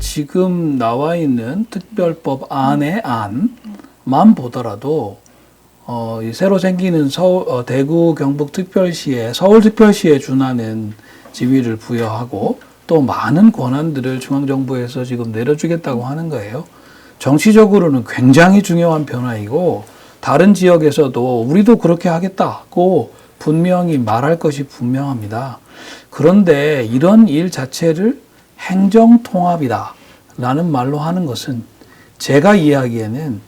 지금 나와 있는 특별법 안의 안만 보더라도 이 새로 생기는 대구 경북 특별시에 서울특별시에 준하는 지위를 부여하고 또 많은 권한들을 중앙정부에서 지금 내려주겠다고 하는 거예요. 정치적으로는 굉장히 중요한 변화이고 다른 지역에서도 우리도 그렇게 하겠다고 분명히 말할 것이 분명합니다. 그런데 이런 일 자체를 행정통합이다 라는 말로 하는 것은 제가 이해하기에는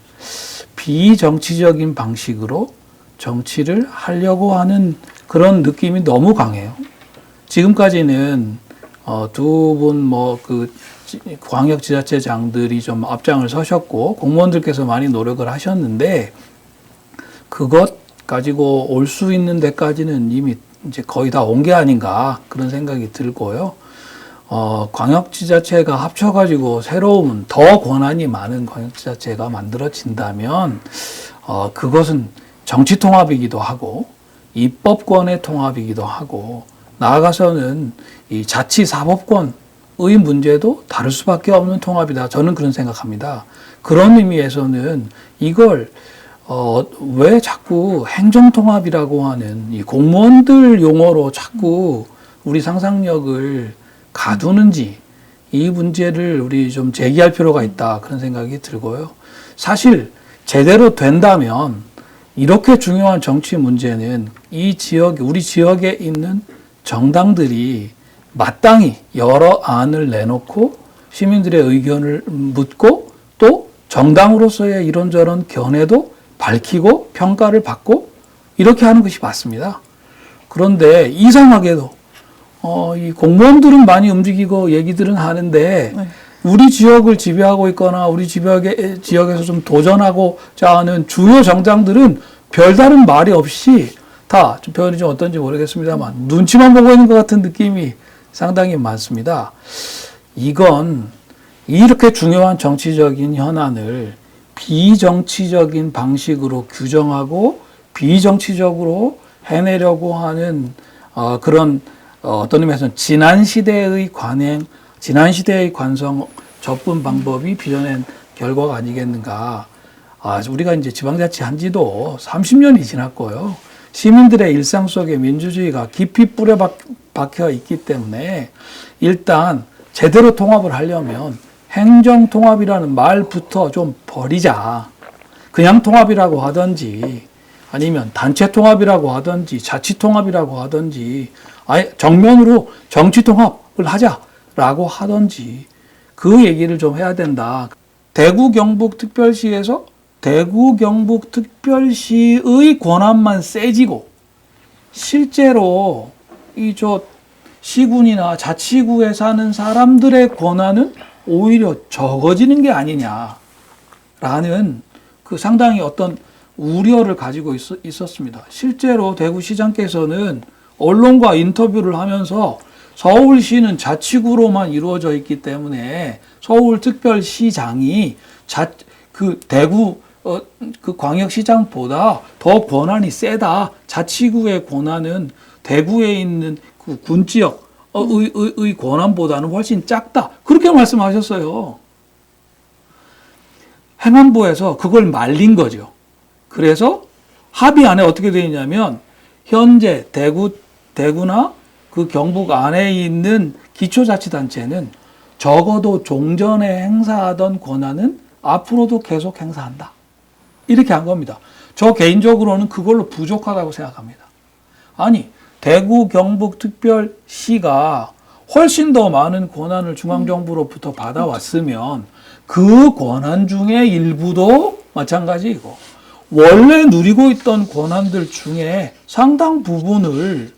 비정치적인 방식으로 정치를 하려고 하는 그런 느낌이 너무 강해요. 지금까지는 두 분 그 광역지자체장들이 좀 앞장을 서셨고 공무원들께서 많이 노력을 하셨는데 그것 가지고 올 수 있는 데까지는 이미 이제 거의 다 온 게 아닌가 그런 생각이 들고요. 광역지자체가 합쳐가지고 새로운 더 권한이 많은 광역지자체가 만들어진다면 그것은 정치통합이기도 하고 입법권의 통합이기도 하고 나아가서는 이 자치사법권의 문제도 다를 수밖에 없는 통합이다. 저는 그런 생각합니다. 그런 의미에서는 이걸 왜 자꾸 행정통합이라고 하는 이 공무원들 용어로 자꾸 우리 상상력을 가두는지 이 문제를 우리 좀 제기할 필요가 있다 그런 생각이 들고요. 사실 제대로 된다면 이렇게 중요한 정치 문제는 우리 지역에 있는 정당들이 마땅히 여러 안을 내놓고 시민들의 의견을 묻고 또 정당으로서의 이런저런 견해도 밝히고 평가를 받고 이렇게 하는 것이 맞습니다. 그런데 이상하게도 이 공무원들은 많이 움직이고 얘기들은 하는데 네. 우리 지역을 지배하고 있거나 우리 지역에서 좀 도전하고자 하는 주요 정당들은 별다른 말이 없이 다 좀 표현이 좀 어떤지 모르겠습니다만 눈치만 보고 있는 것 같은 느낌이 상당히 많습니다. 이건 이렇게 중요한 정치적인 현안을 비정치적인 방식으로 규정하고 비정치적으로 해내려고 하는 그런 어떤 의미에서는 지난 시대의 관성 접근 방법이 빚어낸 결과가 아니겠는가. 우리가 이제 지방자치 한 지도 30년이 지났고요. 시민들의 일상 속에 민주주의가 깊이 뿌려박혀 있기 때문에 일단 제대로 통합을 하려면 행정통합이라는 말부터 좀 버리자. 그냥 통합이라고 하든지 아니면 단체통합이라고 하든지 자치통합이라고 하든지 아예 정면으로 정치통합을 하자라고 하든지 그 얘기를 좀 해야 된다. 대구 경북특별시에서 대구 경북특별시의 권한만 세지고 실제로 시군이나 자치구에 사는 사람들의 권한은 오히려 적어지는 게 아니냐라는 그 상당히 어떤 우려를 가지고 있었습니다. 실제로 대구시장께서는 언론과 인터뷰를 하면서 서울시는 자치구로만 이루어져 있기 때문에 서울특별시장이 대구 그 광역시장보다 더 권한이 세다. 자치구의 권한은 대구에 있는 그 군지역 의 권한보다는 훨씬 작다. 그렇게 말씀하셨어요. 행안부에서 그걸 말린 거죠. 그래서 합의안에 어떻게 되어 있냐면 현재 대구나 그 경북 안에 있는 기초자치단체는 적어도 종전에 행사하던 권한은 앞으로도 계속 행사한다. 이렇게 한 겁니다. 저 개인적으로는 그걸로 부족하다고 생각합니다. 아니, 대구 경북특별시가 훨씬 더 많은 권한을 중앙정부로부터 받아왔으면 그 권한 중에 일부도 마찬가지이고 원래 누리고 있던 권한들 중에 상당 부분을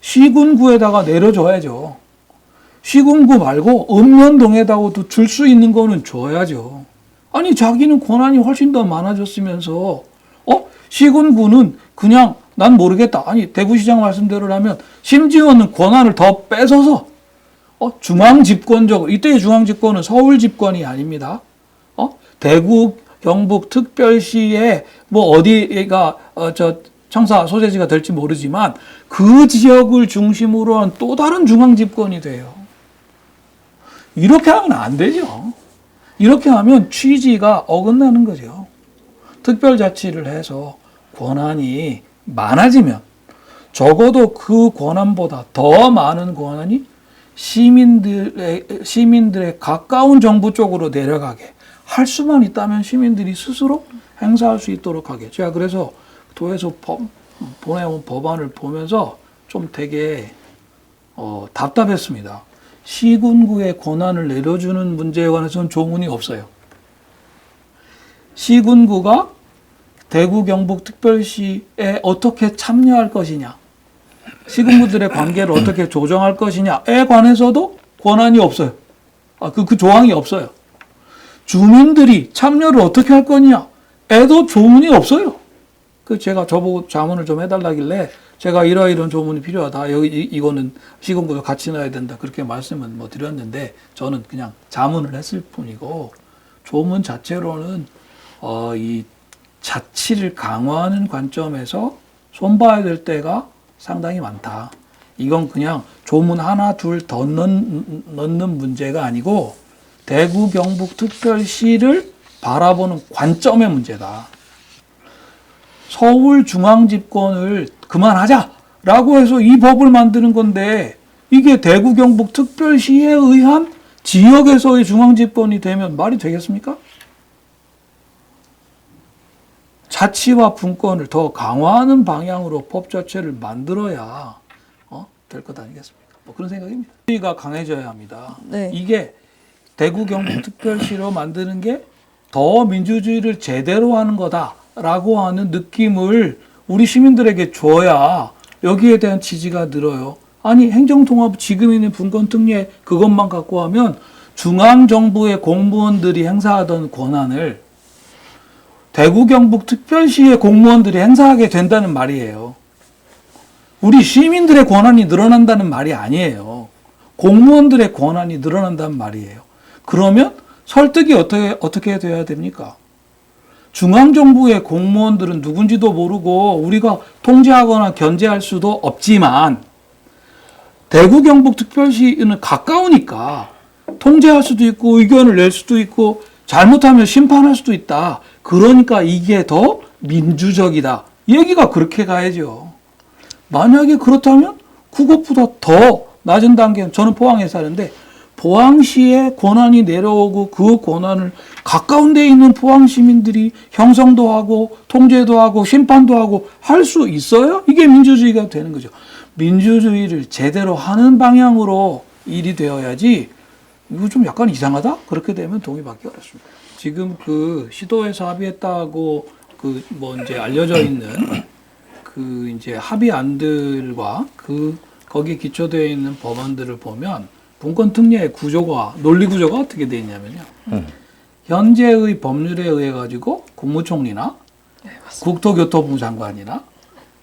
시군구에다가 내려줘야죠. 시군구 말고 읍면동에다가도 줄 수 있는 거는 줘야죠. 아니 자기는 권한이 훨씬 더 많아졌으면서 시군구는 그냥 난 모르겠다. 아니 대구시장 말씀대로라면 심지어는 권한을 더 뺏어서 중앙집권적으로 이때의 중앙집권은 서울집권이 아닙니다. 대구 경북 특별시에 뭐 어디가 청사 소재지가 될지 모르지만 그 지역을 중심으로 한 또 다른 중앙집권이 돼요. 이렇게 하면 안 되죠. 이렇게 하면 취지가 어긋나는 거죠. 특별자치를 해서 권한이 많아지면 적어도 그 권한보다 더 많은 권한이 시민들의 가까운 정부 쪽으로 내려가게 할 수만 있다면 시민들이 스스로 행사할 수 있도록 하게. 제가 그래서 도에서 보내온 법안을 보면서 좀 되게 답답했습니다. 시군구의 권한을 내려주는 문제에 관해서는 조문이 없어요. 시군구가 대구 경북 특별시에 어떻게 참여할 것이냐, 시군구들의 관계를 어떻게 조정할 것이냐에 관해서도 권한이 없어요. 그 조항이 없어요. 주민들이 참여를 어떻게 할 거냐에도 조문이 없어요. 제가 저보고 자문을 좀 해달라길래 제가 이런 조문이 필요하다. 이거는 시군구도 같이 넣어야 된다. 그렇게 말씀은 드렸는데 저는 그냥 자문을 했을 뿐이고 조문 자체로는 이 자치를 강화하는 관점에서 손봐야 될 때가 상당히 많다. 이건 그냥 조문 하나 둘 더 넣는 문제가 아니고 대구 경북 특별시를 바라보는 관점의 문제다. 서울 중앙집권을 그만하자라고 해서 이 법을 만드는 건데 이게 대구 경북 특별시에 의한 지역에서의 중앙집권이 되면 말이 되겠습니까? 자치와 분권을 더 강화하는 방향으로 법 자체를 만들어야 될 것 아니겠습니까? 그런 생각입니다. 민주주의가 강해져야 합니다. 네. 이게 대구 경북 특별시로 만드는 게 더 민주주의를 제대로 하는 거다라고 하는 느낌을 우리 시민들에게 줘야 여기에 대한 지지가 늘어요. 아니 행정통합 지금 있는 분권특례 그것만 갖고 하면 중앙정부의 공무원들이 행사하던 권한을 대구 경북 특별시의 공무원들이 행사하게 된다는 말이에요. 우리 시민들의 권한이 늘어난다는 말이 아니에요. 공무원들의 권한이 늘어난다는 말이에요. 그러면 설득이 어떻게 돼야 됩니까? 중앙정부의 공무원들은 누군지도 모르고 우리가 통제하거나 견제할 수도 없지만 대구 경북 특별시는 가까우니까 통제할 수도 있고 의견을 낼 수도 있고 잘못하면 심판할 수도 있다. 그러니까 이게 더 민주적이다. 얘기가 그렇게 가야죠. 만약에 그렇다면 그것보다 더 낮은 단계는 저는 포항에 사는데 포항시에 권한이 내려오고 그 권한을 가까운 데 있는 포항 시민들이 형성도 하고 통제도 하고 심판도 하고 할 수 있어요? 이게 민주주의가 되는 거죠. 민주주의를 제대로 하는 방향으로 일이 되어야지 이거 좀 약간 이상하다? 그렇게 되면 동의받기 어렵습니다. 지금 시도에서 합의했다고 이제 알려져 있는 이제 합의안들과 거기에 기초되어 있는 법안들을 보면 분권 특례의 구조가 논리 구조가 어떻게 되어 있냐면요. 현재의 법률에 의해 가지고 국무총리나 국토교토부 장관이나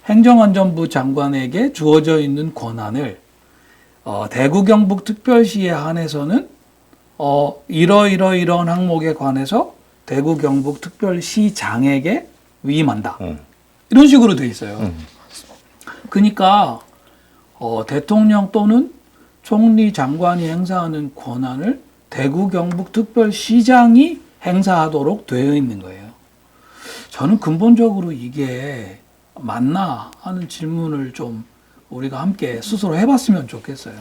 행정안전부 장관에게 주어져 있는 권한을 대구 경북 특별시에 한해서는 이러이러이러한 항목에 관해서 대구 경북 특별시장에게 위임한다. 이런 식으로 돼 있어요. 그러니까 대통령 또는 총리 장관이 행사하는 권한을 대구 경북 특별시장이 행사하도록 되어 있는 거예요. 저는 근본적으로 이게 맞나 하는 질문을 좀 우리가 함께 스스로 해봤으면 좋겠어요.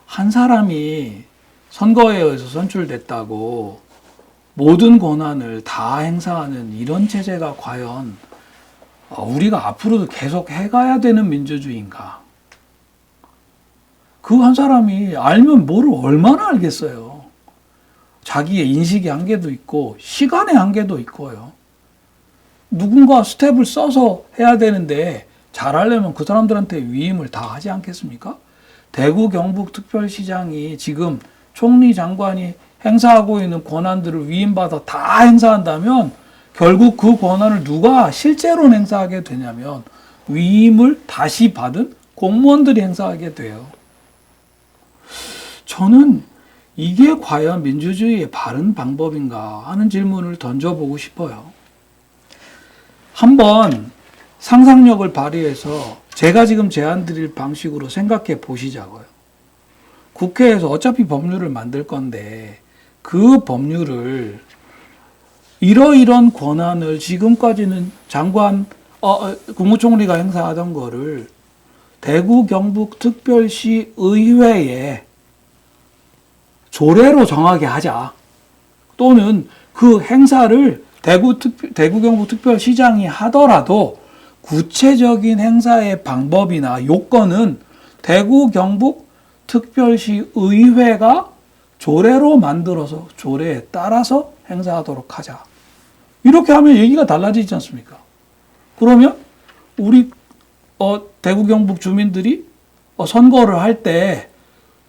한 사람이 선거에 의해서 선출됐다고 모든 권한을 다 행사하는 이런 체제가 과연 우리가 앞으로도 계속 해가야 되는 민주주의인가? 그 한 사람이 알면 뭐를 얼마나 알겠어요. 자기의 인식의 한계도 있고 시간의 한계도 있고요. 누군가 스텝을 써서 해야 되는데 잘하려면 그 사람들한테 위임을 다 하지 않겠습니까? 대구 경북 특별시장이 지금 총리 장관이 행사하고 있는 권한들을 위임받아 다 행사한다면 결국 그 권한을 누가 실제로 행사하게 되냐면 위임을 다시 받은 공무원들이 행사하게 돼요. 저는 이게 과연 민주주의의 바른 방법인가 하는 질문을 던져보고 싶어요. 한번 상상력을 발휘해서 제가 지금 제안 드릴 방식으로 생각해 보시자고요. 국회에서 어차피 법률을 만들 건데 그 법률을 이러이런 권한을 지금까지는 장관, 국무총리가 행사하던 거를 대구 경북 특별시 의회에 조례로 정하게 하자. 또는 그 행사를 대구 경북 특별시장이 하더라도 구체적인 행사의 방법이나 요건은 대구 경북 특별시 의회가 조례로 만들어서 조례에 따라서 행사하도록 하자. 이렇게 하면 얘기가 달라지지 않습니까? 그러면 우리 대구 경북 주민들이 선거를 할 때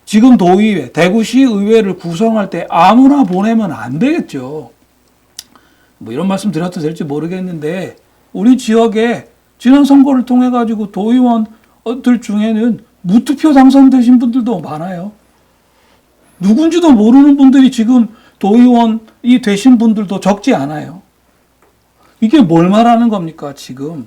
지금 도의회, 대구시 의회를 구성할 때 아무나 보내면 안 되겠죠. 뭐 이런 말씀 드려도 될지 모르겠는데 우리 지역에 지난 선거를 통해 가지고 도의원들 중에는 무투표 당선되신 분들도 많아요. 누군지도 모르는 분들이 지금 도의원이 되신 분들도 적지 않아요. 이게 뭘 말하는 겁니까? 지금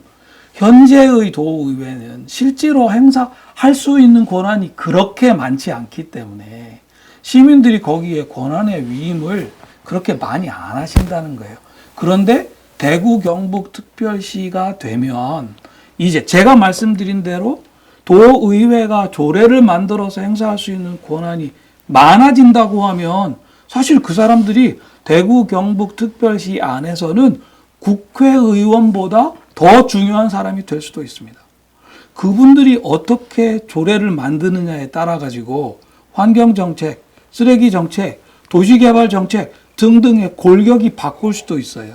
현재의 도의회는 실제로 행사할 수 있는 권한이 그렇게 많지 않기 때문에 시민들이 거기에 권한의 위임을 그렇게 많이 안 하신다는 거예요. 그런데 대구 경북 특별시가 되면 이제 제가 말씀드린 대로 도의회가 조례를 만들어서 행사할 수 있는 권한이 많아진다고 하면 사실 그 사람들이 대구 경북 특별시 안에서는 국회의원보다 더 중요한 사람이 될 수도 있습니다. 그분들이 어떻게 조례를 만드느냐에 따라 가지고 환경정책, 쓰레기정책, 도시개발정책 등등의 골격이 바꿀 수도 있어요.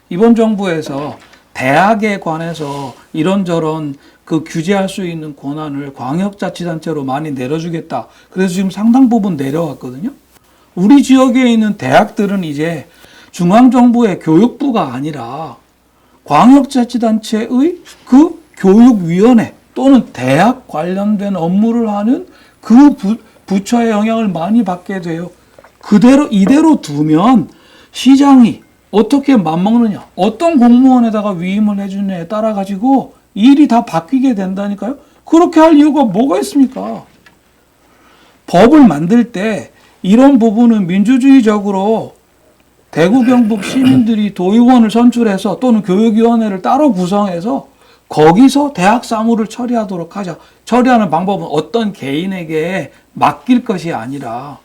이번 정부에서 대학에 관해서 이런저런 그 규제할 수 있는 권한을 광역자치단체로 많이 내려주겠다. 그래서 지금 상당 부분 내려왔거든요. 우리 지역에 있는 대학들은 이제 중앙정부의 교육부가 아니라 광역자치단체의 그 교육위원회 또는 대학 관련된 업무를 하는 그 부처의 영향을 많이 받게 돼요. 이대로 두면 시장이 어떻게 맞먹느냐, 어떤 공무원에다가 위임을 해주느냐에 따라 가지고 일이 다 바뀌게 된다니까요. 그렇게 할 이유가 뭐가 있습니까? 법을 만들 때 이런 부분은 민주주의적으로 대구 경북 시민들이 도의원을 선출해서 또는 교육위원회를 따로 구성해서 거기서 대학 사무를 처리하도록 하자. 처리하는 방법은 어떤 개인에게 맡길 것이 아니라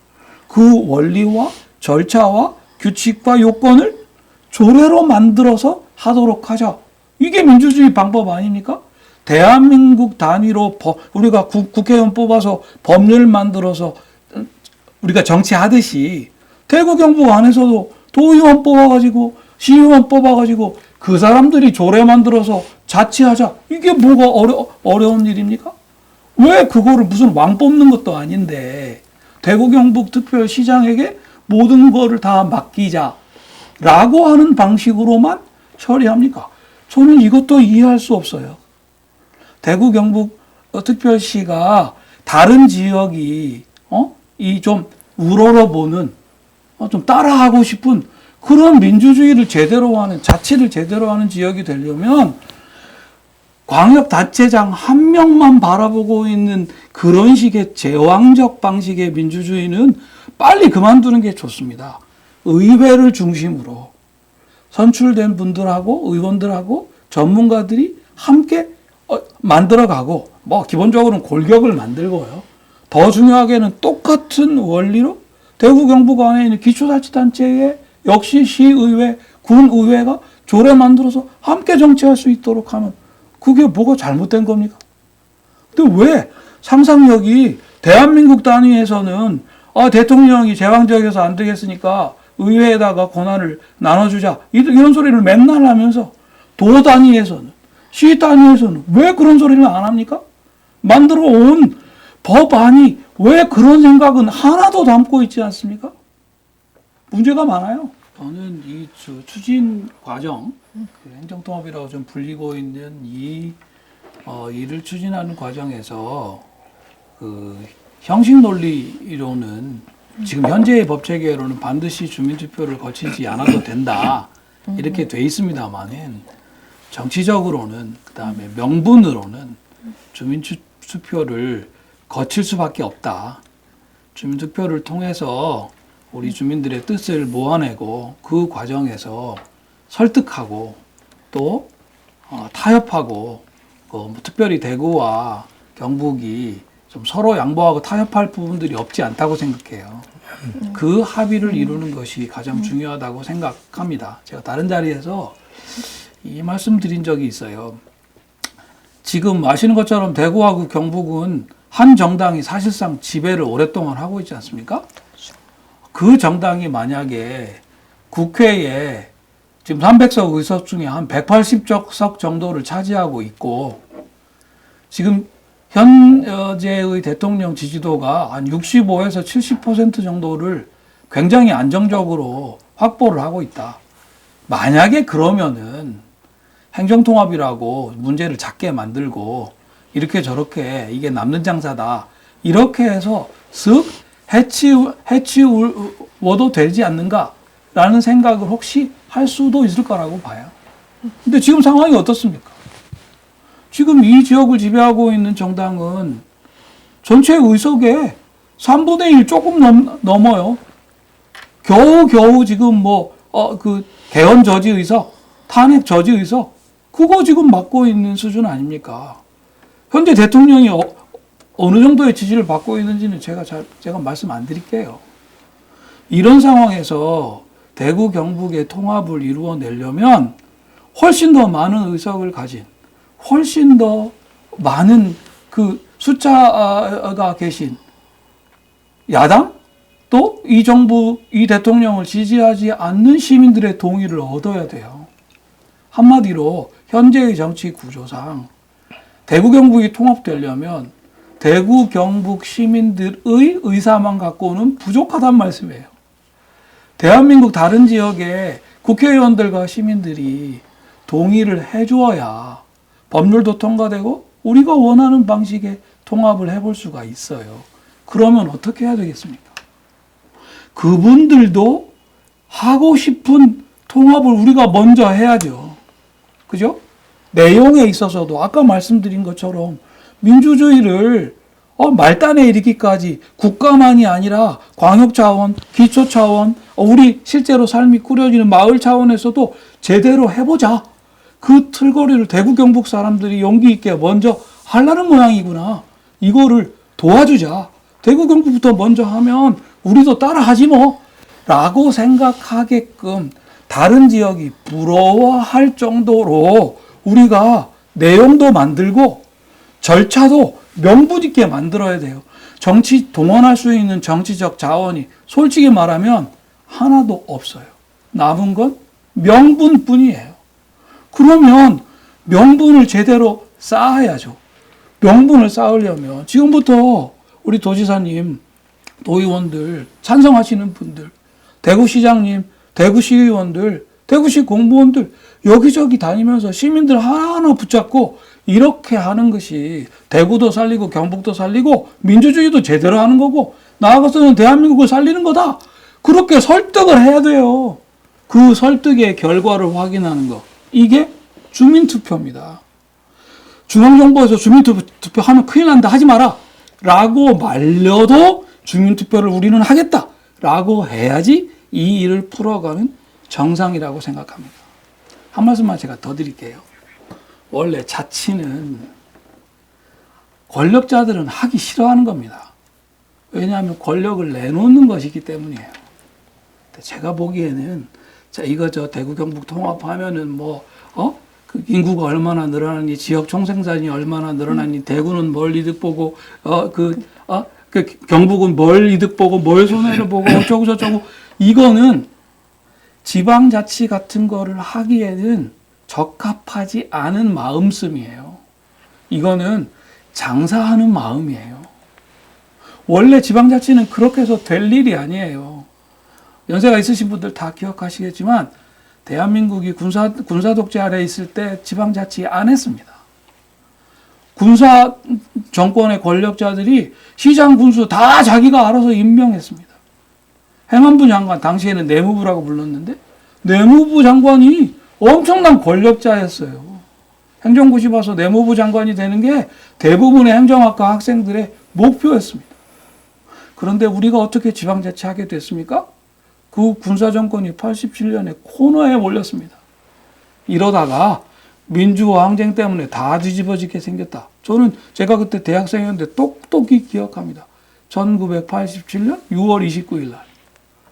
그 원리와 절차와 규칙과 요건을 조례로 만들어서 하도록 하자. 이게 민주주의 방법 아닙니까? 대한민국 단위로 우리가 국회의원 뽑아서 법률 만들어서 우리가 정치하듯이 대구 경북 안에서도 도의원 뽑아가지고 시의원 뽑아가지고 그 사람들이 조례 만들어서 자치하자. 이게 뭐가 어려운 일입니까? 왜 그거를 무슨 왕 뽑는 것도 아닌데 대구 경북 특별시장에게 모든 거를 다 맡기자라고 하는 방식으로만 처리합니까? 저는 이것도 이해할 수 없어요. 대구 경북 특별시가 다른 지역이 이 좀 우러러보는 좀 따라하고 싶은 그런 민주주의를 제대로 하는 자치를 제대로 하는 지역이 되려면 광역단체장 한 명만 바라보고 있는 그런 식의 제왕적 방식의 민주주의는 빨리 그만두는 게 좋습니다. 의회를 중심으로 선출된 분들하고 의원들하고 전문가들이 함께 만들어가고 뭐 기본적으로는 골격을 만들고요. 더 중요하게는 똑같은 원리로 대구 경북 안에 있는 기초자치단체에 역시 시의회, 군의회가 조례 만들어서 함께 정치할 수 있도록 하면 그게 뭐가 잘못된 겁니까? 근데 왜 상상력이 대한민국 단위에서는 대통령이 제왕적이어서 안 되겠으니까 의회에다가 권한을 나눠주자 이런 소리를 맨날 하면서 도 단위에서는 시 단위에서는 왜 그런 소리를 안 합니까? 만들어 온 법안이 왜 그런 생각은 하나도 담고 있지 않습니까? 문제가 많아요. 저는 이 추진 과정, 행정통합이라고 좀 불리고 있는 이 일을 추진하는 과정에서 그 형식 논리로는 지금 현재의 법 체계로는 반드시 주민투표를 거치지 않아도 된다 이렇게 돼 있습니다만은 정치적으로는 그다음에 명분으로는 주민투표를 거칠 수밖에 없다. 주민투표를 통해서 우리 주민들의 뜻을 모아내고 그 과정에서 설득하고 또 타협하고 특별히 대구와 경북이 좀 서로 양보하고 타협할 부분들이 없지 않다고 생각해요. 그 합의를 이루는 것이 가장 중요하다고 생각합니다. 제가 다른 자리에서 이 말씀 드린 적이 있어요. 지금 아시는 것처럼 대구하고 경북은 한 정당이 사실상 지배를 오랫동안 하고 있지 않습니까? 그 정당이 만약에 국회에 지금 300석 의석 중에 한 180석 정도를 차지하고 있고 지금 현재의 대통령 지지도가 한 65에서 70% 정도를 굉장히 안정적으로 확보를 하고 있다. 만약에 그러면은 행정통합이라고 문제를 작게 만들고 이렇게 저렇게 이게 남는 장사다. 이렇게 해서 쓱 해치워도 되지 않는가라는 생각을 혹시 할 수도 있을 거라고 봐요. 근데 지금 상황이 어떻습니까? 지금 이 지역을 지배하고 있는 정당은 전체 의석의 3분의 1 조금 넘어요. 겨우 지금 개헌 저지 의석, 탄핵 저지 의석, 그거 지금 맡고 있는 수준 아닙니까? 현재 대통령이 어느 정도의 지지를 받고 있는지는 제가 말씀 안 드릴게요. 이런 상황에서 대구 경북의 통합을 이루어내려면 훨씬 더 많은 의석을 가진 훨씬 더 많은 그 숫자가 계신 야당 또 이 정부, 이 대통령을 지지하지 않는 시민들의 동의를 얻어야 돼요. 한마디로 현재의 정치 구조상 대구 경북이 통합되려면 대구 경북 시민들의 의사만 갖고는 부족하단 말씀이에요. 대한민국 다른 지역의 국회의원들과 시민들이 동의를 해주어야 법률도 통과되고 우리가 원하는 방식의 통합을 해볼 수가 있어요. 그러면 어떻게 해야 되겠습니까? 그분들도 하고 싶은 통합을 우리가 먼저 해야죠. 그죠? 내용에 있어서도 아까 말씀드린 것처럼 민주주의를 말단에 이르기까지 국가만이 아니라 광역 차원, 기초 차원, 우리 실제로 삶이 꾸려지는 마을 차원에서도 제대로 해보자. 그 틀거리를 대구 경북 사람들이 용기 있게 먼저 하려는 모양이구나. 이거를 도와주자. 대구 경북부터 먼저 하면 우리도 따라하지 뭐. 라고 생각하게끔 다른 지역이 부러워할 정도로 우리가 내용도 만들고 절차도 명분 있게 만들어야 돼요. 정치 동원할 수 있는 정치적 자원이 솔직히 말하면 하나도 없어요. 남은 건 명분뿐이에요. 그러면 명분을 제대로 쌓아야죠. 명분을 쌓으려면 지금부터 우리 도지사님, 도의원들, 찬성하시는 분들, 대구시장님, 대구시의원들, 대구시 공무원들 여기저기 다니면서 시민들 하나하나 붙잡고 이렇게 하는 것이 대구도 살리고 경북도 살리고 민주주의도 제대로 하는 거고 나아가서는 대한민국을 살리는 거다. 그렇게 설득을 해야 돼요. 그 설득의 결과를 확인하는 거. 이게 주민투표입니다. 중앙정부에서 주민투표하면 큰일 난다 하지 마라 라고 말려도 주민투표를 우리는 하겠다 라고 해야지 이 일을 풀어가는 정상이라고 생각합니다. 한 말씀만 제가 더 드릴게요. 원래 자치는 권력자들은 하기 싫어하는 겁니다. 왜냐하면 권력을 내놓는 것이기 때문이에요. 제가 보기에는 이거 대구 경북 통합하면은 그 인구가 얼마나 늘어나니, 지역 총생산이 얼마나 늘어나니, 대구는 뭘 이득 보고, 경북은 뭘 이득 보고, 뭘 손해를 보고, 어쩌고 저쩌고. 이거는 지방자치 같은 거를 하기에는 적합하지 않은 마음씀이에요. 이거는 장사하는 마음이에요. 원래 지방자치는 그렇게 해서 될 일이 아니에요. 연세가 있으신 분들 다 기억하시겠지만 대한민국이 군사 독재 아래 있을 때 지방자치 안 했습니다. 군사 정권의 권력자들이 시장 군수 다 자기가 알아서 임명했습니다. 행안부 장관, 당시에는 내무부라고 불렀는데 내무부 장관이 엄청난 권력자였어요. 행정고시 봐서 내무부 장관이 되는 게 대부분의 행정학과 학생들의 목표였습니다. 그런데 우리가 어떻게 지방자치하게 됐습니까? 그 군사정권이 87년에 코너에 몰렸습니다. 이러다가 민주화 항쟁 때문에 다 뒤집어지게 생겼다. 제가 그때 대학생이었는데 똑똑히 기억합니다. 1987년 6월 29일 날.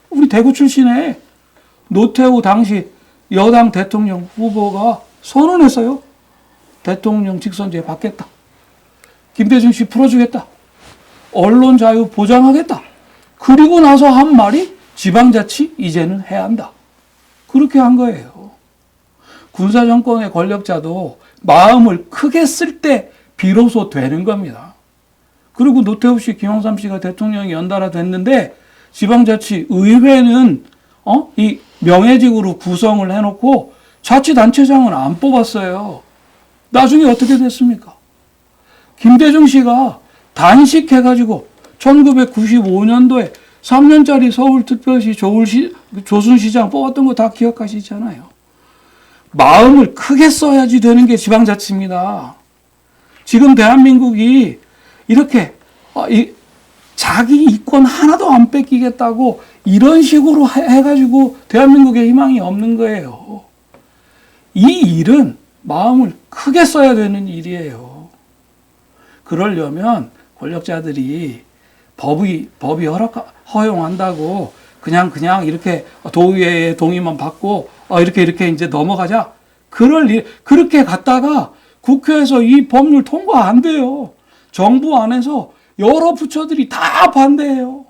우리 대구 출신의 노태우 당시 여당 대통령 후보가 선언했어요. 대통령 직선제 받겠다. 김대중 씨 풀어주겠다. 언론 자유 보장하겠다. 그리고 나서 한 말이 지방자치 이제는 해야 한다. 그렇게 한 거예요. 군사정권의 권력자도 마음을 크게 쓸 때 비로소 되는 겁니다. 그리고 노태우 씨, 김영삼 씨가 대통령이 연달아 됐는데 지방자치 의회는 이 명예직으로 구성을 해놓고 자치단체장은 안 뽑았어요. 나중에 어떻게 됐습니까? 김대중 씨가 단식해가지고 1995년도에 3년짜리 서울특별시 조순시장 뽑았던 거 다 기억하시잖아요. 마음을 크게 써야지 되는 게 지방자치입니다. 지금 대한민국이 이렇게 자기 이권 하나도 안 뺏기겠다고 이런 식으로 해가지고 대한민국에 희망이 없는 거예요. 이 일은 마음을 크게 써야 되는 일이에요. 그러려면 권력자들이 법이 허용한다고 그냥 이렇게 도의회의 동의만 받고 이렇게 이제 넘어가자. 그렇게 갔다가 국회에서 이 법률 통과 안 돼요. 정부 안에서 여러 부처들이 다 반대해요.